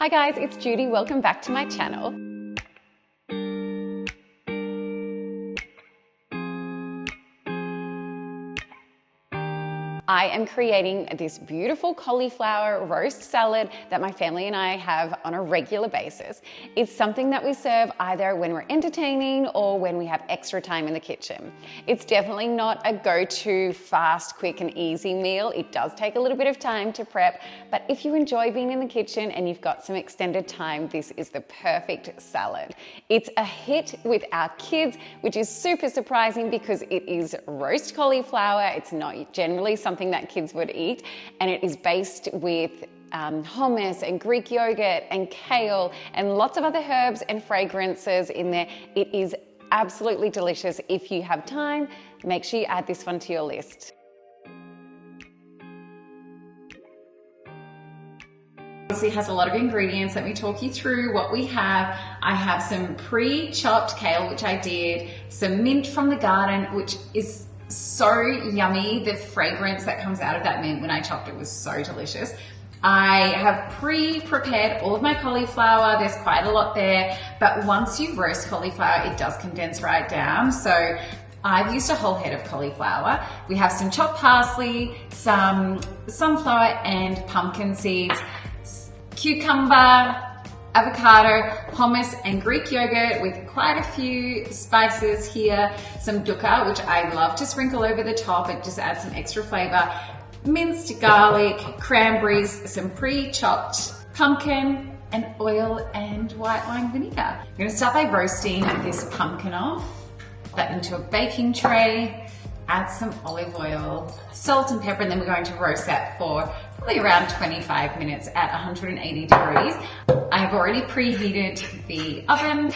Hi guys, it's Judy. Welcome back to my channel. I am creating this beautiful cauliflower roast salad that my family and I have on a regular basis. It's something that we serve either when we're entertaining or when we have extra time in the kitchen. It's definitely not a go-to fast, quick and easy meal. It does take a little bit of time to prep, but if you enjoy being in the kitchen and you've got some extended time, this is the perfect salad. It's a hit with our kids, which is super surprising because it is roast cauliflower. It's not generally something that kids would eat, and it is based with hummus and Greek yogurt and kale and lots of other herbs and fragrances in there. It is absolutely delicious. If you have time, make sure you add this one to your list. Obviously has a lot of ingredients. Let me talk you through what we have. I have some pre-chopped kale, which I did, some mint from the garden, which is so yummy. The fragrance that comes out of that mint when I chopped it was so delicious. I have pre-prepared all of my cauliflower. There's quite a lot there, but once you roast cauliflower, it does condense right down. So I've used a whole head of cauliflower. We have some chopped parsley, some sunflower and pumpkin seeds, cucumber, avocado, hummus and Greek yogurt with quite a few spices here, some dukkha, which I love to sprinkle over the top. It just adds some extra flavor, minced garlic, cranberries, some pre-chopped pumpkin, and oil and white wine vinegar. I'm going to start by roasting this pumpkin off. Put that into a baking tray, add some olive oil, salt and pepper, and then we're going to roast that for probably around 25 minutes at 180 degrees. I have already preheated the oven,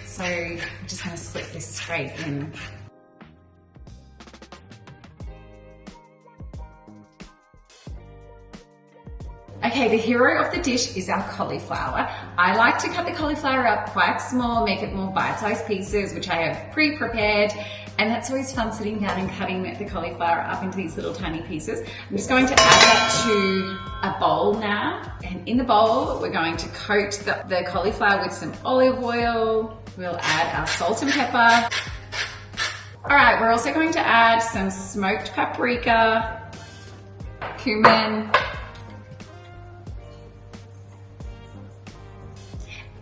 so I'm just going to slip this straight in. Okay, the hero of the dish is our cauliflower. I like to cut the cauliflower up quite small, make it more bite-sized pieces, which I have pre-prepared, and that's always fun sitting down and cutting the cauliflower up into these little tiny pieces. I'm just going to add that to a bowl now, and in the bowl we're going to coat the cauliflower with some olive oil. We'll add our salt and pepper. All right, we're also going to add some smoked paprika, cumin,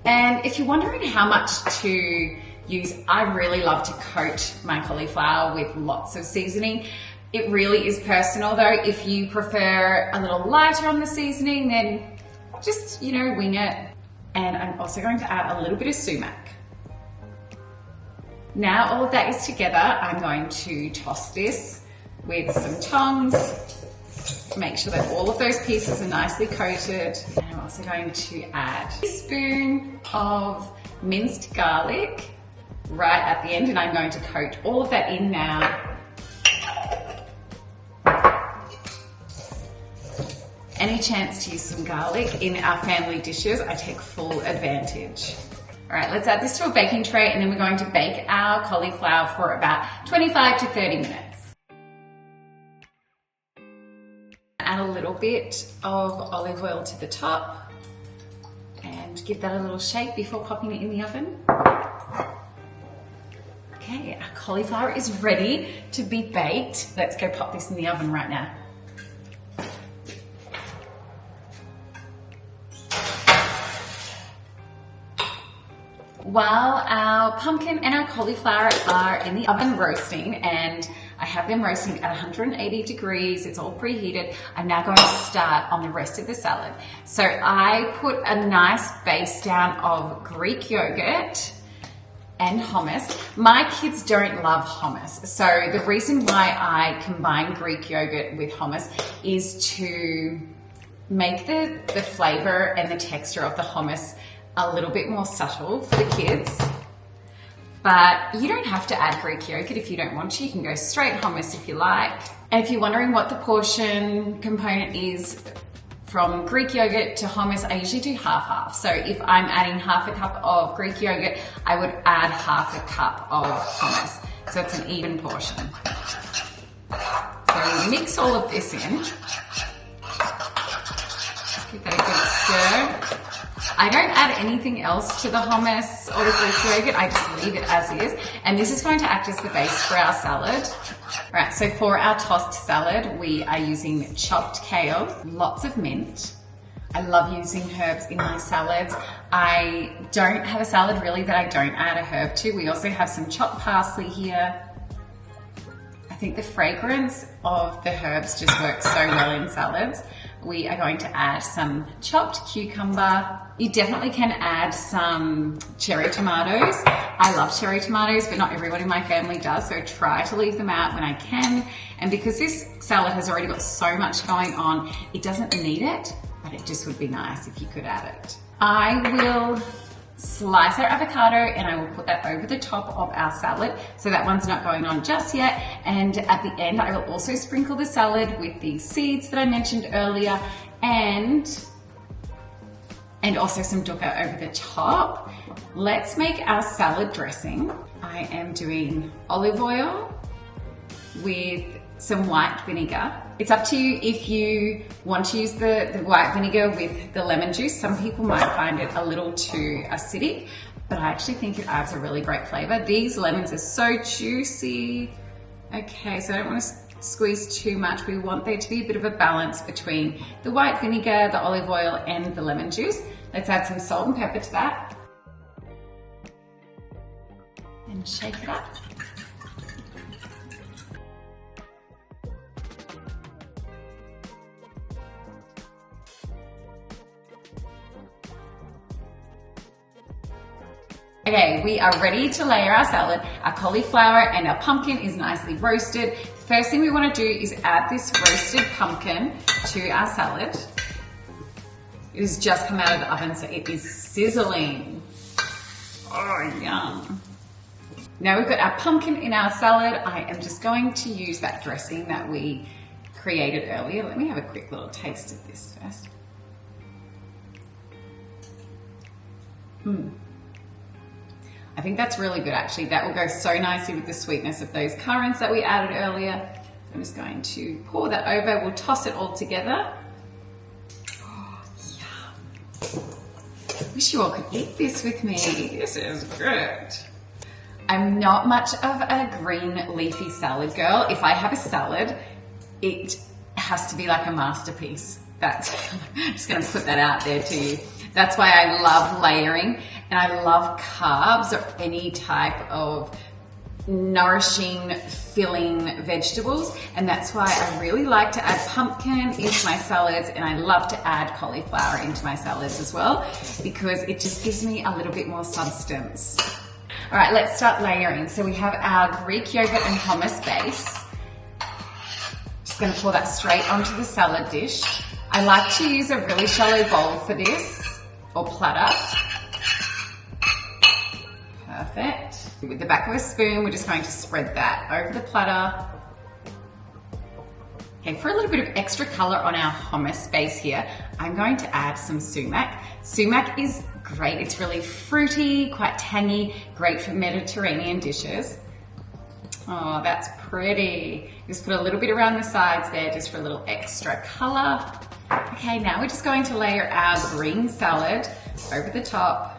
and if you're wondering how much to use, I really love to coat my cauliflower with lots of seasoning. It really is personal though. If you prefer a little lighter on the seasoning, then just, wing it. And I'm also going to add a little bit of sumac. Now all of that is together, I'm going to toss this with some tongs. Make sure that all of those pieces are nicely coated. And I'm also going to add a teaspoon of minced garlic right at the end, and I'm going to coat all of that in now. Any chance to use some garlic in our family dishes, I take full advantage. All right, let's add this to a baking tray, and then we're going to bake our cauliflower for about 25 to 30 minutes. Add a little bit of olive oil to the top and give that a little shake before popping it in the oven. Okay, our cauliflower is ready to be baked. Let's go pop this in the oven right now. While our pumpkin and our cauliflower are in the oven roasting, and I have them roasting at 180 degrees, it's all preheated, I'm now going to start on the rest of the salad. So I put a nice base down of Greek yogurt and hummus. My kids don't love hummus, so the reason why I combine Greek yogurt with hummus is to make the flavor and the texture of the hummus a little bit more subtle for the kids. But you don't have to add Greek yogurt if you don't want to. You can go straight hummus if you like. And if you're wondering what the portion component is from Greek yogurt to hummus, I usually do half-half. So if I'm adding half a cup of Greek yogurt, I would add half a cup of hummus. So it's an even portion. So mix all of this in. Give that a good stir. I don't add anything else to the hummus or the Greek yogurt. I just leave it as is. And this is going to act as the base for our salad. All right, so for our tossed salad, we are using chopped kale, lots of mint. I love using herbs in my salads. I don't have a salad really that I don't add a herb to. We also have some chopped parsley here. I think the fragrance of the herbs just works so well in salads. We are going to add some chopped cucumber. You definitely can add some cherry tomatoes. I love cherry tomatoes, but not everyone in my family does, so try to leave them out when I can. And because this salad has already got so much going on, it doesn't need it, but it just would be nice if you could add it. I will slice our avocado and I will put that over the top of our salad. So that one's not going on just yet. And at the end, I will also sprinkle the salad with the seeds that I mentioned earlier and also some dukkha over the top. Let's make our salad dressing. I am doing olive oil with some white vinegar. It's up to you if you want to use the white vinegar with the lemon juice. Some people might find it a little too acidic, but I actually think it adds a really great flavor. These lemons are so juicy. Okay, so I don't want to squeeze too much. We want there to be a bit of a balance between the white vinegar, the olive oil, and the lemon juice. Let's add some salt and pepper to that. And shake it up. Okay, we are ready to layer our salad. Our cauliflower and our pumpkin is nicely roasted. First thing we want to do is add this roasted pumpkin to our salad. It has just come out of the oven, so it is sizzling. Oh, yum. Now we've got our pumpkin in our salad. I am just going to use that dressing that we created earlier. Let me have a quick little taste of this first. I think that's really good actually. That will go so nicely with the sweetness of those currants that we added earlier. I'm just going to pour that over. We'll toss it all together. Oh, yum. Wish you all could eat this with me. This is good. I'm not much of a green leafy salad girl. If I have a salad, it has to be like a masterpiece. I'm just going to put that out there to you. That's why I love layering and I love carbs or any type of nourishing, filling vegetables. And that's why I really like to add pumpkin into my salads, and I love to add cauliflower into my salads as well, because it just gives me a little bit more substance. All right, let's start layering. So we have our Greek yogurt and hummus base. Just going to pour that straight onto the salad dish. I like to use a really shallow bowl for this, or platter. Perfect. With the back of a spoon, we're just going to spread that over the platter. Okay, for a little bit of extra color on our hummus base here, I'm going to add some sumac. Sumac is great. It's really fruity, quite tangy, great for Mediterranean dishes. Oh, that's pretty. Just put a little bit around the sides there just for a little extra color. Okay, now we're just going to layer our green salad over the top.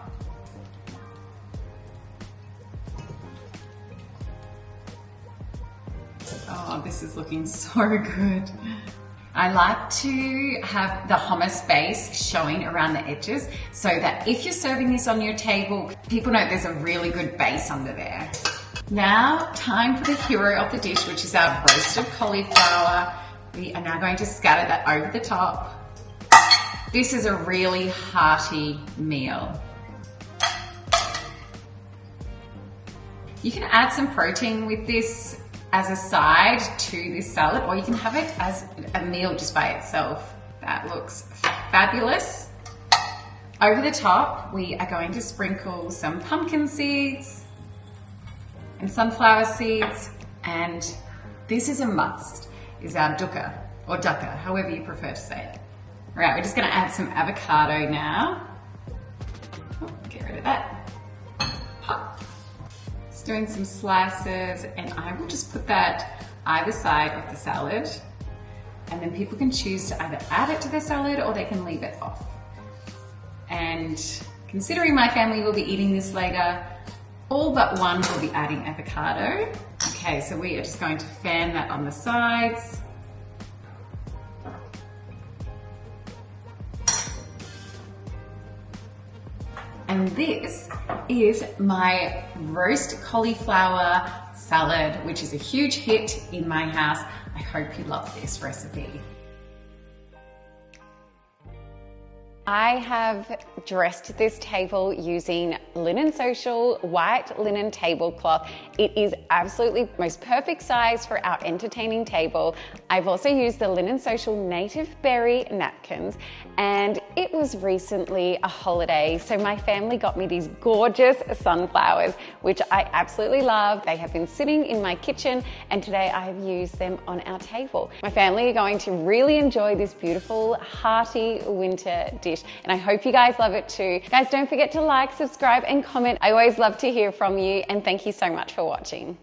Oh, this is looking so good. I like to have the hummus base showing around the edges so that if you're serving this on your table, people know there's a really good base under there. Now, time for the hero of the dish, which is our roasted cauliflower. We are now going to scatter that over the top. This is a really hearty meal. You can add some protein with this as a side to this salad, or you can have it as a meal just by itself. That looks fabulous. Over the top, we are going to sprinkle some pumpkin seeds and sunflower seeds, and this is a must, is our dukkha, or dukkha, however you prefer to say it. All right, we're just gonna add some avocado now. Oh, get rid of that. Pop. Just doing some slices, and I will just put that either side of the salad, and then people can choose to either add it to their salad or they can leave it off. And and considering my family will be eating this later, all but one will be adding avocado. Okay, so we are just going to fan that on the sides. And this is my roast cauliflower salad, which is a huge hit in my house. I hope you love this recipe. I have dressed this table using Linen Social white linen tablecloth. It is absolutely most perfect size for our entertaining table. I've also used the Linen Social native berry napkins, and it was recently a holiday, so my family got me these gorgeous sunflowers, which I absolutely love. They have been sitting in my kitchen, and today I have used them on our table. My family are going to really enjoy this beautiful, hearty winter dish, and I hope you guys love it too. Guys, don't forget to like, subscribe, and comment. I always love to hear from you, and thank you so much for watching.